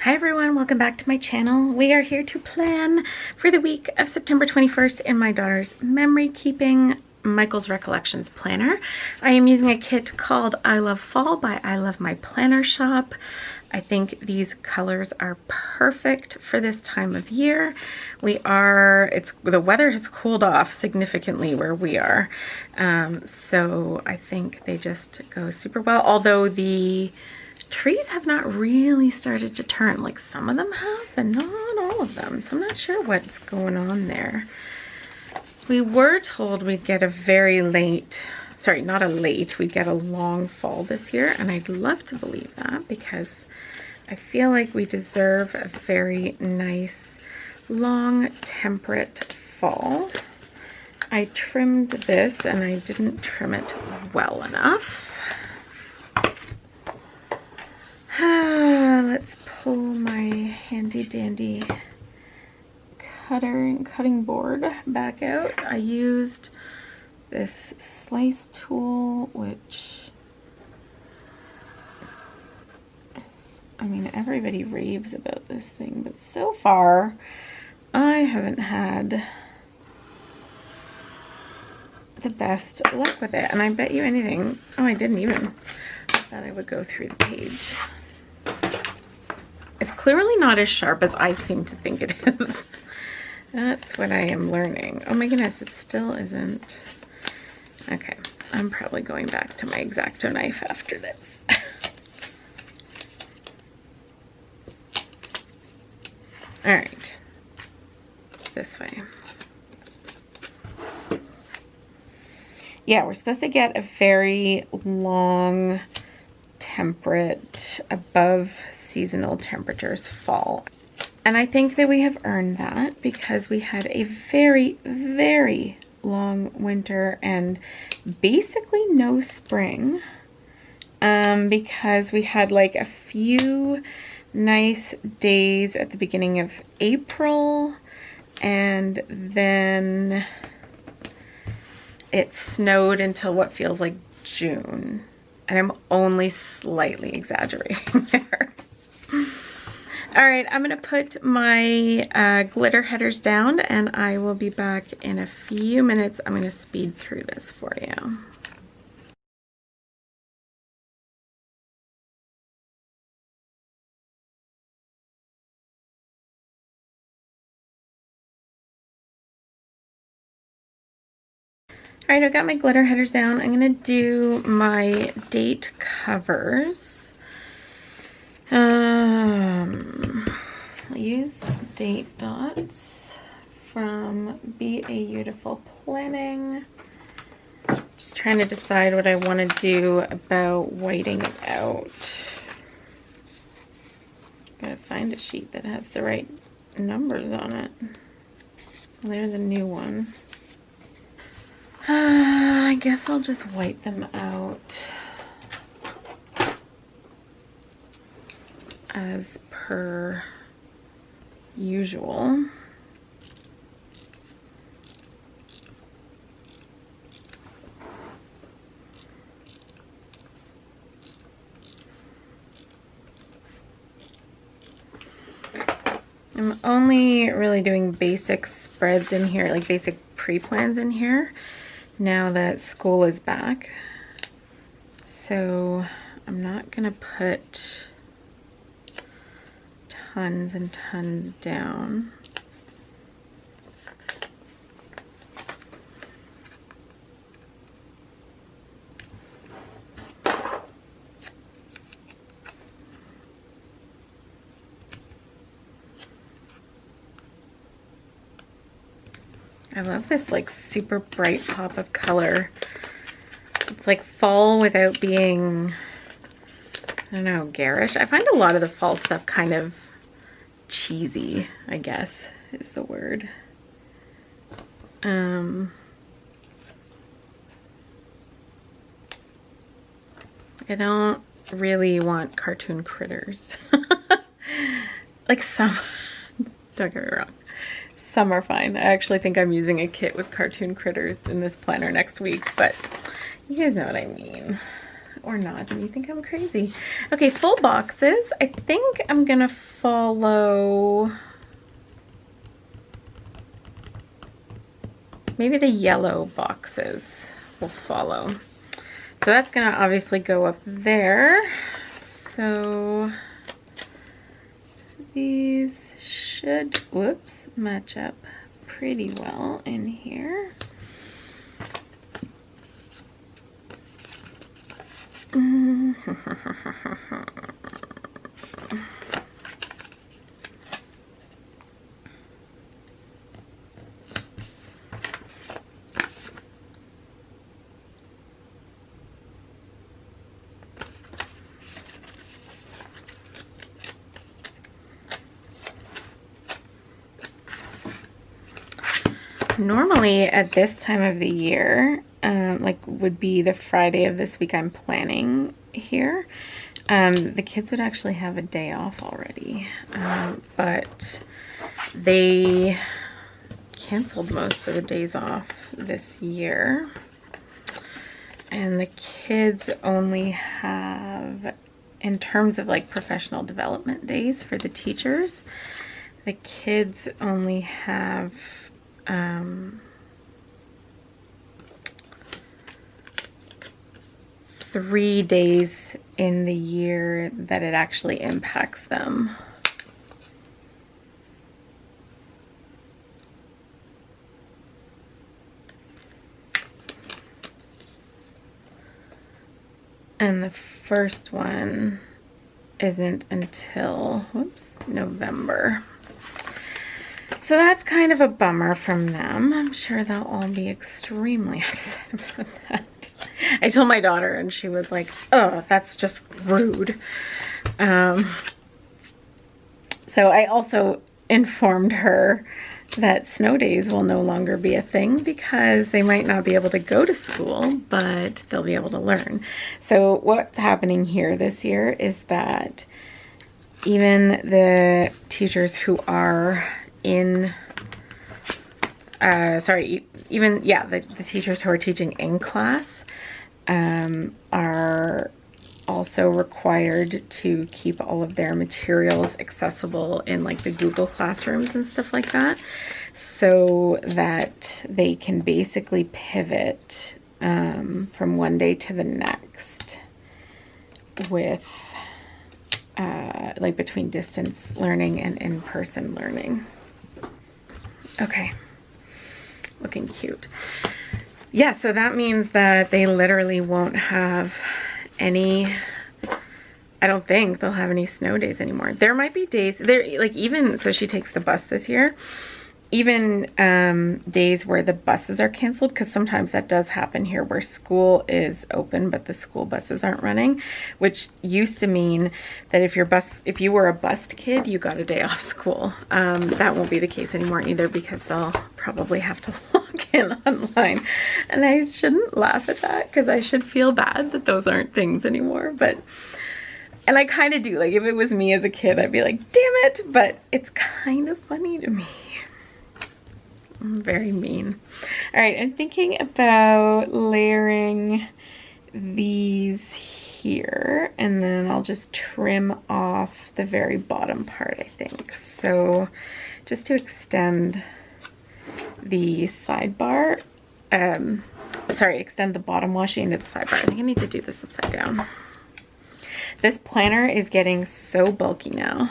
Hi everyone, welcome back to my channel. We are here to plan for the week of September 21st in my daughter's memory keeping Michael's Recollections planner. I am using a kit called I Love Fall by I Love My Planner Shop. I think these colors are perfect for this time of year. The weather has cooled off significantly where we are. So I think they just go super well, although the trees have not really started to turn. Like some of them have, but not all of them. So I'm not sure what's going on there. We were told we'd get a very late, sorry, not a late, we'd get a long fall this year. And I'd love to believe that because I feel like we deserve a very nice, long, temperate fall. I trimmed this and I didn't trim it well enough. Let's pull my handy dandy cutting board back out. I used this slice tool, which is, I mean, everybody raves about this thing, but so far I haven't had the best luck with it. And I bet you anything, oh, I didn't even, I thought I would go through the page. It's clearly not as sharp as I seem to think it is. That's what I am learning. Oh my goodness, it still isn't. Okay, I'm probably going back to my X-Acto knife after this. All right, this way. Yeah, we're supposed to get a very long, temperate, above seasonal temperatures fall. And I think that we have earned that because we had a very, very long winter and basically no spring, because we had like a few nice days at the beginning of April and then it snowed until what feels like June. And I'm only slightly exaggerating there. All right, I'm gonna put my glitter headers down and I will be back in a few minutes. I'm gonna speed through this for you. All right, I've got my glitter headers down. I'm gonna do my date covers. I'll use date dots from Be a Beautiful Planning. Just trying to decide what I want to do about whiting it out. Gotta find a sheet that has the right numbers on it. Well, there's a new one. I guess I'll just white them out as per usual. I'm only really doing basic spreads in here, like basic pre-plans in here, now that school is back. So I'm not gonna put tons and tons down. I love this like super bright pop of color. It's like fall without being, I don't know, garish. I find a lot of the fall stuff kind of cheesy, I guess is the word. I don't really want cartoon critters. Like some, don't get me wrong, some are fine. I actually think I'm using a kit with cartoon critters in this planner next week, but you guys know what I mean. or not, and you think I'm crazy. Okay, full boxes. I think I'm gonna follow maybe the yellow boxes will follow. So that's gonna obviously go up there. So these should, whoops, match up pretty well in here. Normally at this time of the year, like would be the Friday of this week I'm planning here, the kids would actually have a day off already, but they canceled most of the days off this year, and the kids only have, in terms of like professional development days for the teachers, the kids only have 3 days in the year that it actually impacts them. And the first one isn't until, whoops, November. So that's kind of a bummer from them. I'm sure they'll all be extremely upset about that. I told my daughter and she was like, oh, that's just rude. So I also informed her that snow days will no longer be a thing because they might not be able to go to school, but they'll be able to learn. So what's happening here this year is that even the teachers who are in, the teachers who are teaching in class are also required to keep all of their materials accessible in like the Google classrooms and stuff like that, so that they can basically pivot from one day to the next with like between distance learning and in-person learning. Okay, looking cute. Yeah, so that means that they literally won't have any, I don't think they'll have any snow days anymore. There might be days, there, like even, so she takes the bus this year, even days where the buses are canceled, because sometimes that does happen here where school is open but the school buses aren't running, which used to mean that if you were a bused kid, you got a day off school. That won't be the case anymore either, because they'll probably have to log in online. And I shouldn't laugh at that because I should feel bad that those aren't things anymore, but and I kind of do. Like if it was me as a kid, I'd be like, damn it, but it's kind of funny to me. I'm very mean. All right, I'm thinking about layering these here, and then I'll just trim off the very bottom part, I think. So just to extend the sidebar, extend the bottom washi into the sidebar. I think I need to do this upside down. This planner is getting so bulky now,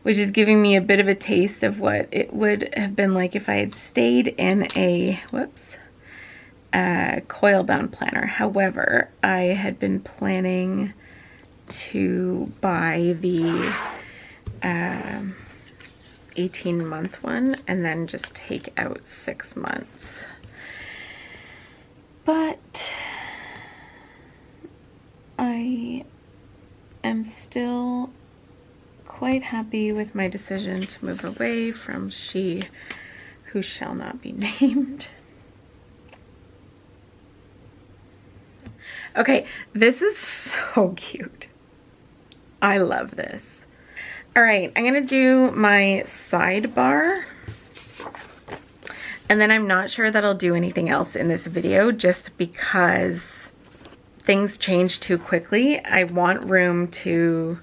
which is giving me a bit of a taste of what it would have been like if I had stayed in a, coil-bound planner. However, I had been planning to buy the 18-month one and then just take out 6 months. But I am still quite happy with my decision to move away from she who shall not be named. Okay, this is so cute. I love this. All right, I'm gonna do my sidebar, and then I'm not sure that I'll do anything else in this video just because things change too quickly. I want room to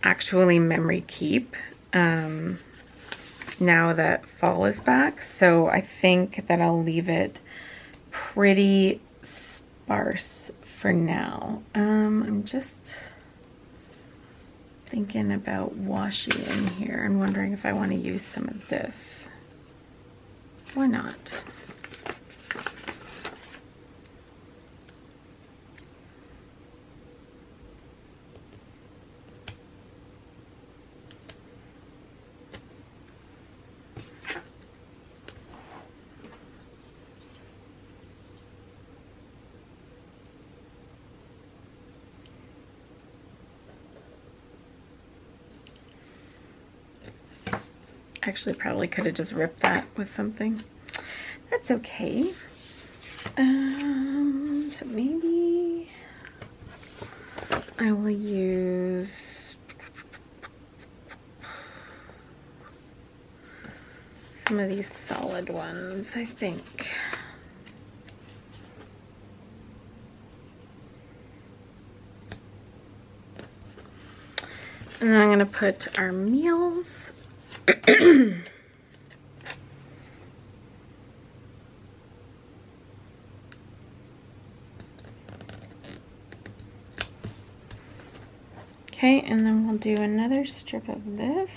actually memory keep now that fall is back. So I think that I'll leave it pretty sparse for now. I'm just thinking about washi in here and wondering if I want to use some of this. Why not? Actually, probably could have just ripped that with something. That's okay. So maybe I will use some of these solid ones, I think. And then I'm going to put our meals. Okay, and then we'll do another strip of this.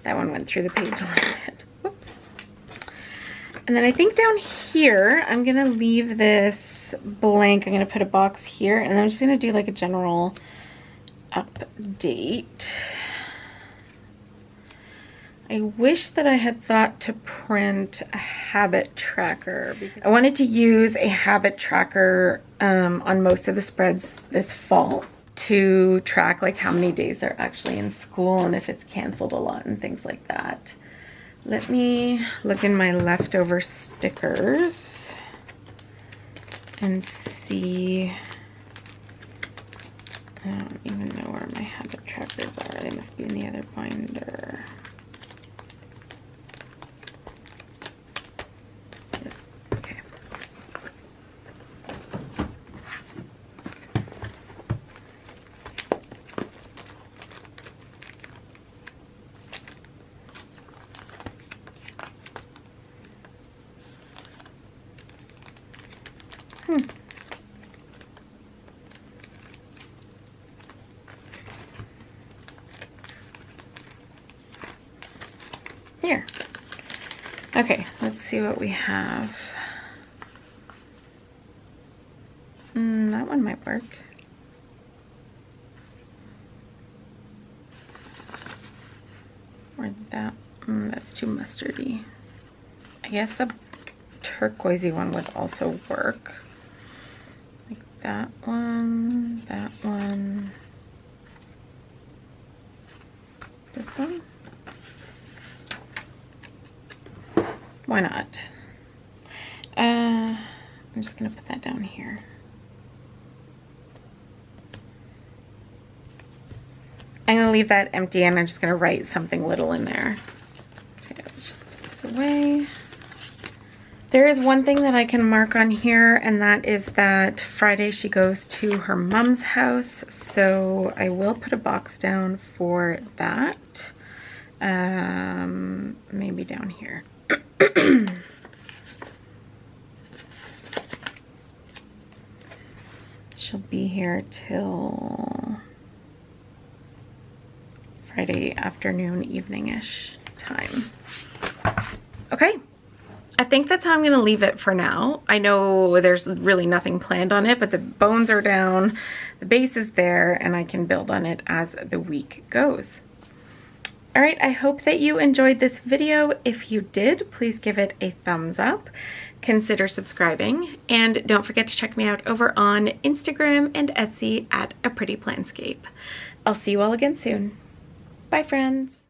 That one went through the page a little bit. Whoops. And then I think down here, I'm going to leave this blank. I'm going to put a box here, and then I'm just going to do like a general update. I wish that I had thought to print a habit tracker. I wanted to use a habit tracker on most of the spreads this fall to track like how many days they're actually in school and if it's canceled a lot and things like that. Let me look in my leftover stickers and see. I don't even know where my habit trackers are. They must be in the other binder. Okay. Here. Okay, let's see what we have. That one might work. Or that, that's too mustardy. I guess a turquoisey one would also work. Like that one, this one. Why not? I'm just gonna put that down here. I'm gonna leave that empty and I'm just gonna write something little in there. Okay, let's just put this away. There is one thing that I can mark on here, and that is that Friday she goes to her mom's house, so I will put a box down for that. Maybe down here. She'll be here till Friday afternoon, evening-ish time. Okay, I think that's how I'm gonna leave it for now. I know there's really nothing planned on it, but the bones are down, the base is there, and I can build on it as the week goes. All right, I hope that you enjoyed this video. If you did, please give it a thumbs up. consider subscribing. And don't forget to check me out over on Instagram and Etsy at A Pretty Planscape. I'll see you all again soon. Bye, friends.